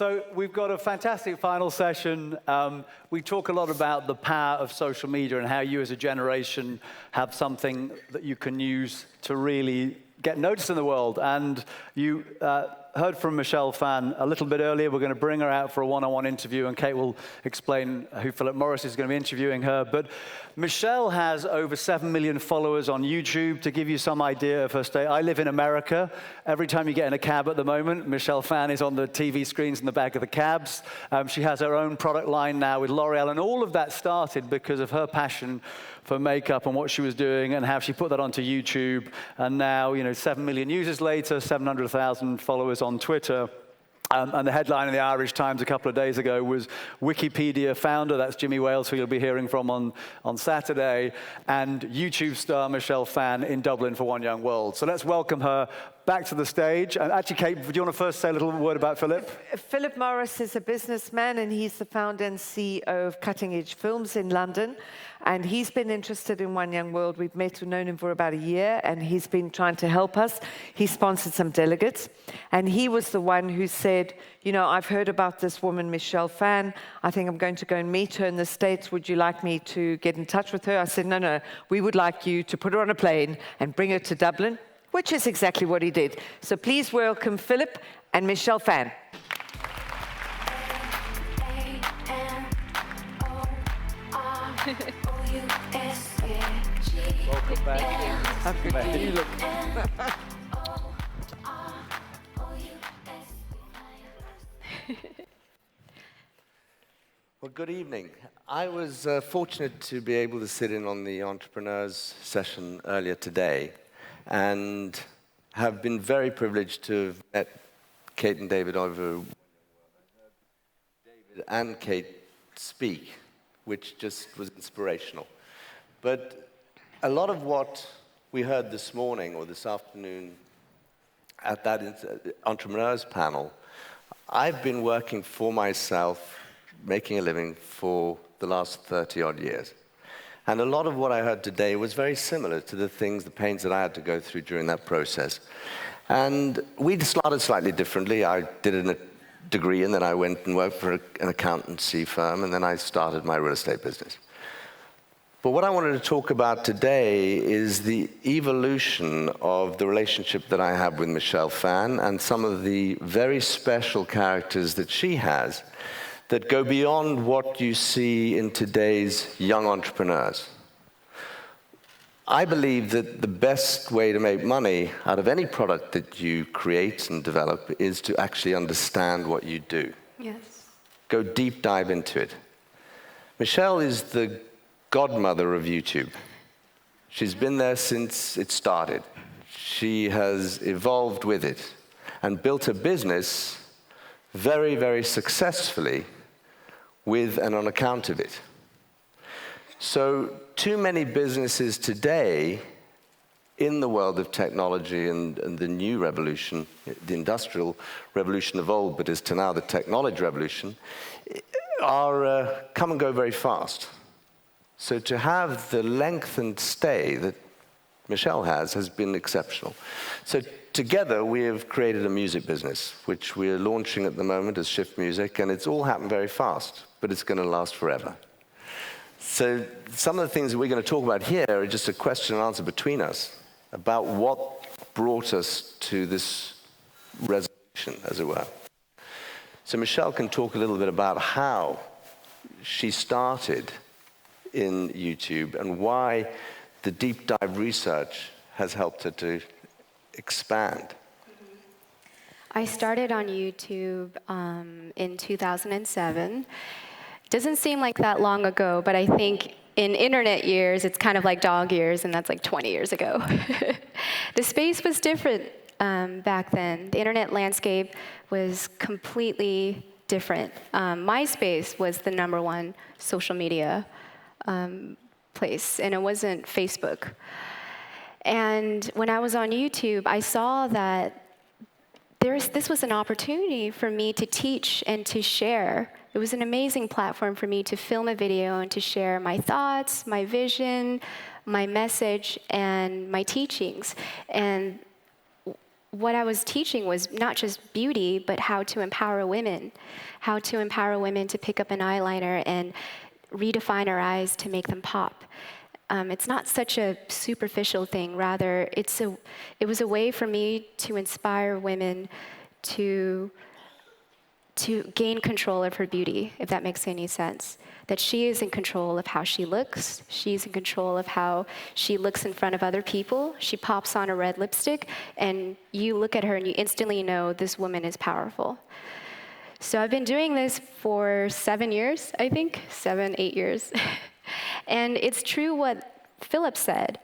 So we've got a fantastic final session. We talk a lot about the power of social media and how you as a generation have something that you can use to really get noticed in the world. And you heard from Michelle Phan a little bit earlier. We're going to bring her out for a one-on-one interview, and Kate will explain who Philip Morris is going to be interviewing her. But Michelle has over 7 million followers on YouTube. To give you some idea of her state, I live in America. Every time you get in a cab at the moment, Michelle Phan is on the TV screens in the back of the cabs. She has her own product line now with L'Oreal, and all of that started because of her passion for makeup and what she was doing and how she put that onto YouTube. And now, 7 million users later, 700,000 followers on Twitter. And the headline in the Irish Times a couple of days ago was Wikipedia founder, that's Jimmy Wales, who you'll be hearing from on Saturday, and YouTube star Michelle Phan in Dublin for One Young World. So let's welcome her back to the stage. And actually, Kate, do you want to first say a little word about Philip? Philip Morris is a businessman, and he's the founder and CEO of Cutting Edge Films in London. And he's been interested in One Young World. We've known him for about a year, and he's been trying to help us. He sponsored some delegates, and he was the one who said, I've heard about this woman, Michelle Phan. I think I'm going to go and meet her in the States. Would you like me to get in touch with her? I said, no, we would like you to put her on a plane and bring her to Dublin, which is exactly what he did. So please welcome Philip and Michelle Phan. Welcome back. You look. Well, good evening. I was fortunate to be able to sit in on the Entrepreneurs session earlier today and have been very privileged to have met Kate and David over. David and Kate speak, which just was inspirational. But a lot of what we heard this morning or this afternoon at that Entrepreneurs panel, I've been working for myself, making a living for the last 30-odd years. And a lot of what I heard today was very similar to the pains that I had to go through during that process. And we started slightly differently. I did a degree, and then I went and worked for an accountancy firm, and then I started my real estate business. But what I wanted to talk about today is the evolution of the relationship that I have with Michelle Phan and some of the very special characters that she has that go beyond what you see in today's young entrepreneurs. I believe that the best way to make money out of any product that you create and develop is to actually understand what you do. Yes. Go deep dive into it. Michelle is the godmother of YouTube. She's been there since it started. She has evolved with it and built a business very, very successfully with and on account of it. So too many businesses today in the world of technology and the new revolution, the industrial revolution of old, but is to now the technology revolution, are come and go very fast. So to have the length and stay that Michelle has been exceptional. So together we have created a music business, which we're launching at the moment as Shift Music, and it's all happened very fast, but it's going to last forever. So some of the things that we're going to talk about here are just a question and answer between us about what brought us to this resolution, as it were. So Michelle can talk a little bit about how she started in YouTube and why the deep dive research has helped her to expand. I started on YouTube in 2007. Doesn't seem like that long ago, but I think in internet years, it's kind of like dog years, and that's like 20 years ago. The space was different back then. The internet landscape was completely different. MySpace was the #1 social media place, and it wasn't Facebook. And when I was on YouTube, I saw that this was an opportunity for me to teach and to share. It was an amazing platform for me to film a video and to share my thoughts, my vision, my message, and my teachings. And what I was teaching was not just beauty, but how to empower women to pick up an eyeliner and redefine our eyes to make them pop. It's not such a superficial thing. Rather, it was a way for me to inspire women to gain control of her beauty, if that makes any sense. That she is in control of how she looks. She's in control of how she looks in front of other people. She pops on a red lipstick, and you look at her and you instantly know this woman is powerful. So I've been doing this for 7 years, I think, 7, 8 years. And it's true what Philip said.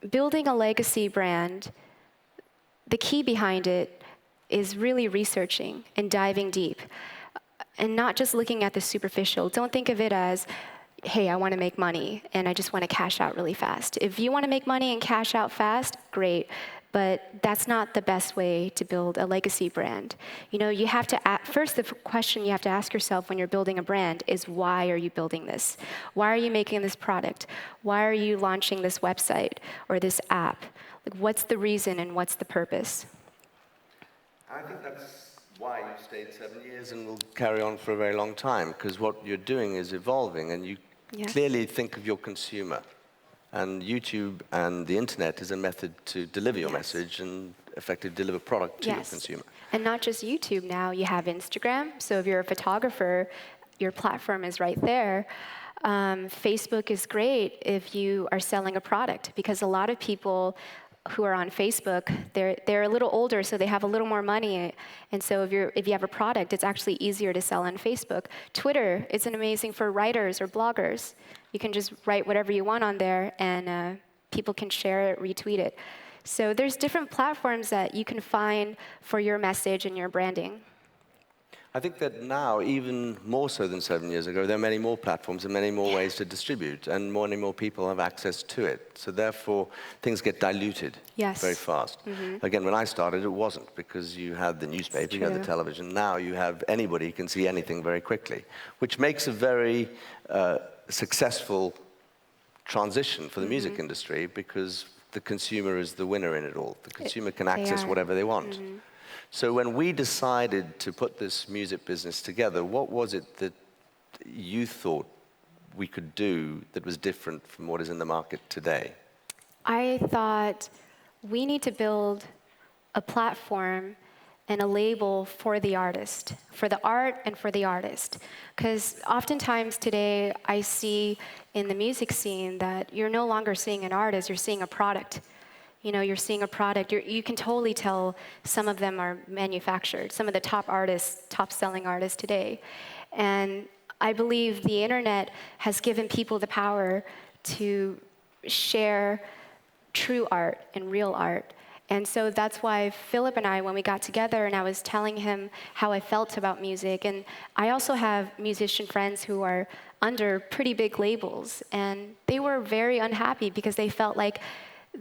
Building a legacy brand, the key behind it is really researching and diving deep. And not just looking at the superficial. Don't think of it as, hey, I want to make money and I just want to cash out really fast. If you want to make money and cash out fast, great. But that's not the best way to build a legacy brand. You know, you have to, first the question you have to ask yourself when you're building a brand is, why are you building this? Why are you making this product? Why are you launching this website or this app? Like, what's the reason and what's the purpose? I think that's why you stayed 7 years and will carry on for a very long time, because what you're doing is evolving, and you clearly think of your consumer. And YouTube and the internet is a method to deliver your message and effectively deliver product to your consumer. And not just YouTube now, you have Instagram. So if you're a photographer, your platform is right there. Facebook is great if you are selling a product, because a lot of people who are on Facebook, they're a little older, so they have a little more money. And so if you have a product, it's actually easier to sell on Facebook. Twitter is amazing for writers or bloggers. You can just write whatever you want on there, and people can share it, retweet it. So there's different platforms that you can find for your message and your branding. I think that now, even more so than 7 years ago, there are many more platforms and many more ways to distribute, and many more people have access to it. So therefore, things get diluted very fast. Again, when I started, it wasn't, because you had the newspaper, you had the television. Now you have anybody can see anything very quickly, which makes a very successful transition for the music industry, because the consumer is the winner in it all. The consumer can access whatever they want. So when we decided to put this music business together, what was it that you thought we could do that was different from what is in the market today? I thought we need to build a platform and a label for the artist, for the art and for the artist. Because oftentimes today I see in the music scene that you're no longer seeing an artist, you're seeing a product. You know, you're seeing a product. You can totally tell some of them are manufactured, some of the top artists, top-selling artists today. And I believe the internet has given people the power to share true art and real art. And so that's why Philip and I, when we got together and I was telling him how I felt about music, and I also have musician friends who are under pretty big labels, and they were very unhappy because they felt like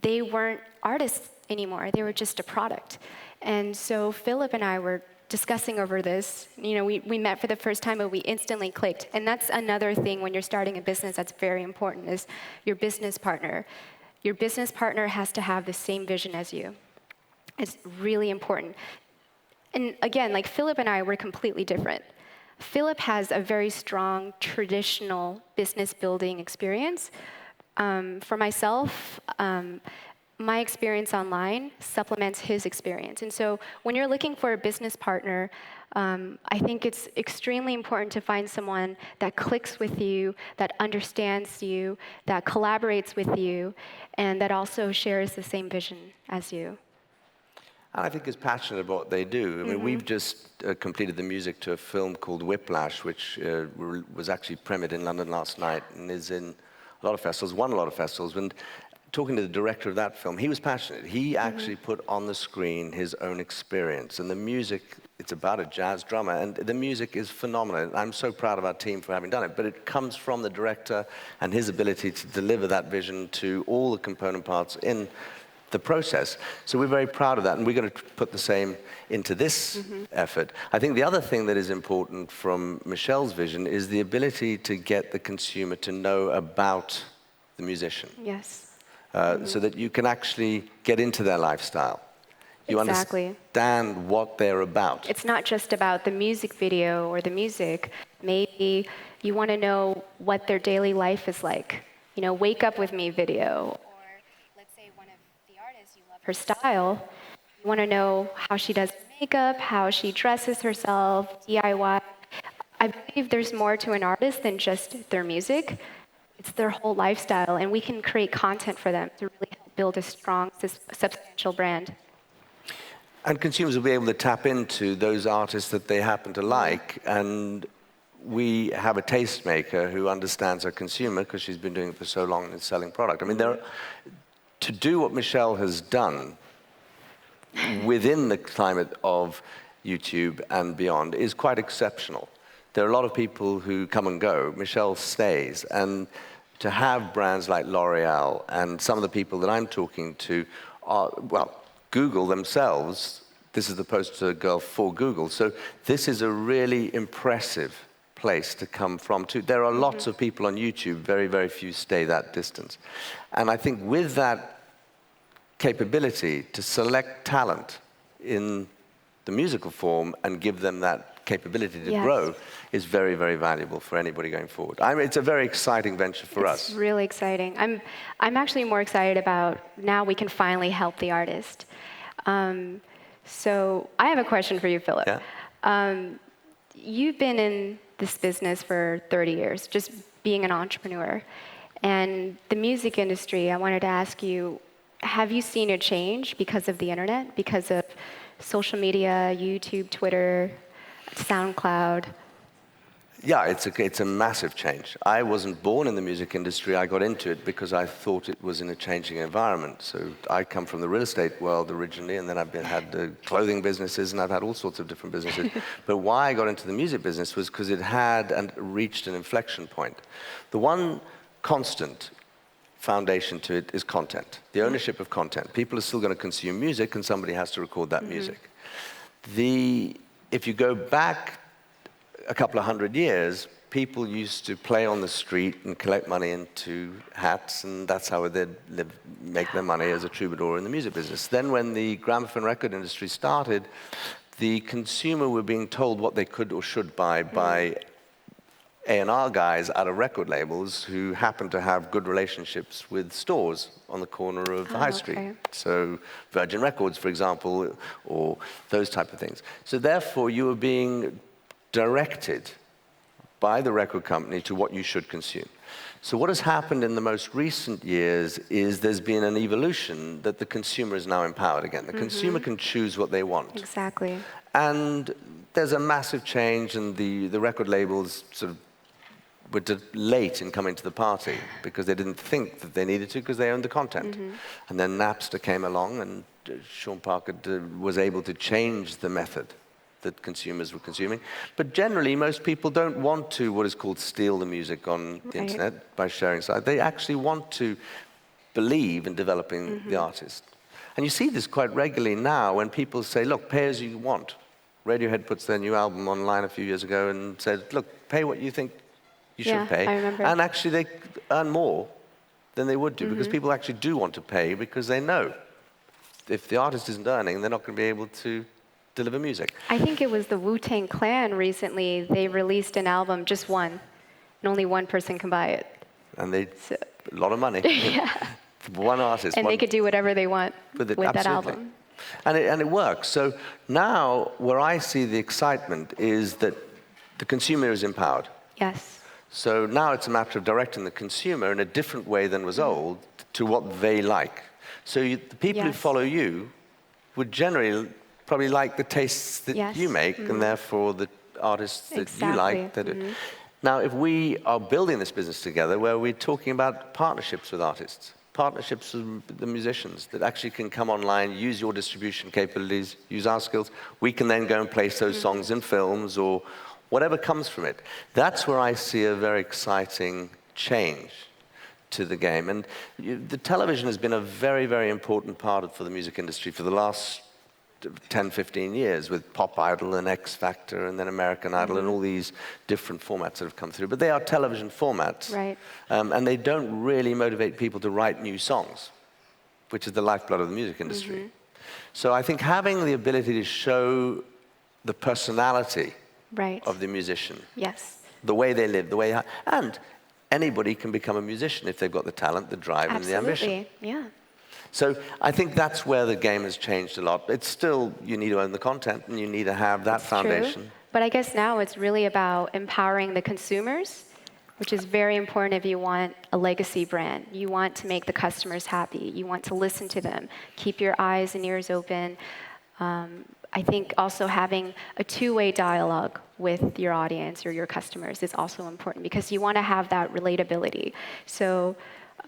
they weren't artists anymore. They were just a product. And so Philip and I were discussing over this. You know, we met for the first time, but we instantly clicked. And that's another thing when you're starting a business that's very important, is your business partner. Your business partner has to have the same vision as you. It's really important. And again, like Philip and I were completely different. Philip has a very strong traditional business building experience. For myself, my experience online supplements his experience. And so when you're looking for a business partner, I think it's extremely important to find someone that clicks with you, that understands you, that collaborates with you, and that also shares the same vision as you. And I think is passionate about what they do. I mean, we've just completed the music to a film called Whiplash, which was actually premiered in London last night and is in a lot of festivals, won a lot of festivals. And talking to the director of that film, he was passionate. He actually put on the screen his own experience. And the music, it's about a jazz drummer, and the music is phenomenal. I'm so proud of our team for having done it. But it comes from the director and his ability to deliver that vision to all the component parts in the process. So we're very proud of that, and we're going to put the same into this effort. I think the other thing that is important from Michelle's vision is the ability to get the consumer to know about the musician. Yes. so that you can actually get into their lifestyle. You Exactly. understand what they're about. It's not just about the music video or the music. Maybe you want to know what their daily life is like. You know, Wake Up With Me video. Or let's say one of the artists, you love her style. You want to know how she does makeup, how she dresses herself, DIY. I believe there's more to an artist than just their music. It's their whole lifestyle, and we can create content for them to really help build a strong, substantial brand. And consumers will be able to tap into those artists that they happen to like. And we have a tastemaker who understands our consumer because she's been doing it for so long and is selling product. I mean, to do what Michelle has done within the climate of YouTube and beyond is quite exceptional. There are a lot of people who come and go. Michelle stays. And to have brands like L'Oreal and some of the people that I'm talking to are, well, Google themselves, this is the poster girl for Google. So this is a really impressive place to come from too. There are lots of people on YouTube, very, very few stay that distance. And I think with that capability to select talent in the musical form and give them that capability to grow is very, very valuable for anybody going forward. I mean, it's a very exciting venture for us. It's really exciting. I'm actually more excited about now we can finally help the artist. So I have a question for you, Philip. Yeah. You've been in this business for 30 years, just being an entrepreneur. And the music industry, I wanted to ask you, have you seen a change because of the internet, because of social media, YouTube, Twitter, SoundCloud? Yeah, it's a massive change. I wasn't born in the music industry. I got into it because I thought it was in a changing environment. So I come from the real estate world originally, and then I've had clothing businesses, and I've had all sorts of different businesses. But why I got into the music business was because it had and reached an inflection point. The one constant foundation to it is content, the ownership of content. People are still going to consume music, and somebody has to record that music. If you go back a couple of hundred years, people used to play on the street and collect money into hats, and that's how they'd make their money as a troubadour in the music business. Then when the gramophone record industry started, the consumer were being told what they could or should buy by A&R guys out of record labels who happened to have good relationships with stores on the corner of the high street. So Virgin Records, for example, or those type of things. So therefore, you were being directed by the record company to what you should consume. So what has happened in the most recent years is there's been an evolution that the consumer is now empowered again. The consumer can choose what they want. Exactly. And there's a massive change, and the record labels sort of were late in coming to the party because they didn't think that they needed to because they owned the content. And then Napster came along, and Sean Parker was able to change the method that consumers were consuming. But generally, most people don't want to, what is called, steal the music on the internet by sharing sites. They actually want to believe in developing the artist. And you see this quite regularly now when people say, look, pay as you want. Radiohead puts their new album online a few years ago and said, look, pay what you think you should pay. I remember. And actually, they earn more than they would do because people actually do want to pay because they know if the artist isn't earning, they're not going to be able to deliver music. I think it was the Wu-Tang Clan recently. They released an album, just one, and only one person can buy it. And a lot of money. One artist. And they could do whatever they want with that album. And it works. So now where I see the excitement is that the consumer is empowered. Yes. So now it's a matter of directing the consumer in a different way than was old to what they like. So the people who follow you would generally probably like the tastes that you make, and therefore the artists that you like. Now, if we are building this business together, where we're talking about partnerships with artists, partnerships with the musicians that actually can come online, use your distribution capabilities, use our skills, we can then go and place those songs in films or whatever comes from it. That's where I see a very exciting change to the game. And the television has been a very, very important part for the music industry for the last 10, 15 years with Pop Idol and X Factor and then American Idol and all these different formats that have come through. But they are television formats. Right. And they don't really motivate people to write new songs. which is the lifeblood of the music industry. So I think having the ability to show the personality Right. of the musician, Yes. the way they live, and anybody can become a musician if they've got the talent, the drive, and the ambition. Absolutely. Yeah. So I think that's where the game has changed a lot. It's still, you need to own the content, and you need to have that foundation. True. But I guess now it's really about empowering the consumers, which is very important if you want a legacy brand. You want to make the customers happy. You want to listen to them. Keep your eyes and ears open. I think also having a two-way dialogue with your audience or your customers is also important because you want to have that relatability. So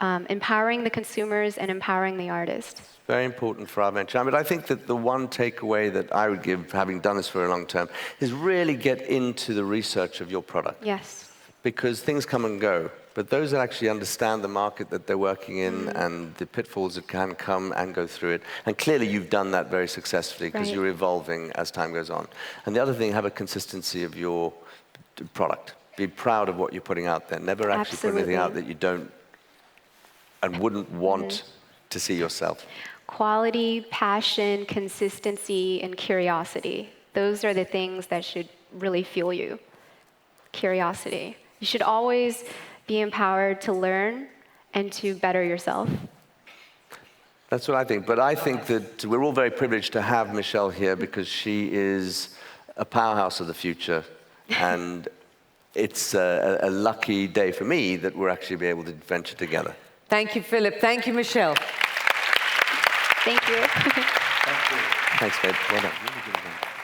empowering the consumers and empowering the artist. Very important for our venture. But I think that the one takeaway that I would give, having done this for a long term, is really get into the research of your product. Yes. Because things come and go. But those that actually understand the market that they're working in and the pitfalls that can come and go through it. And clearly you've done that very successfully because Right. you're evolving as time goes on. And the other thing, have a consistency of your product. Be proud of what you're putting out there. Never actually put anything out that you don't and wouldn't want to see yourself. Quality, passion, consistency, and curiosity. Those are the things that should really fuel you. Curiosity. You should always be empowered to learn and to better yourself. That's what I think. But I think that we're all very privileged to have Michelle here because she is a powerhouse of the future. And it's a lucky day for me that we're actually be able to venture together. Thank you, Philip. Thank you, Michelle. Thank you. Thanks, babe. Well done. Really good.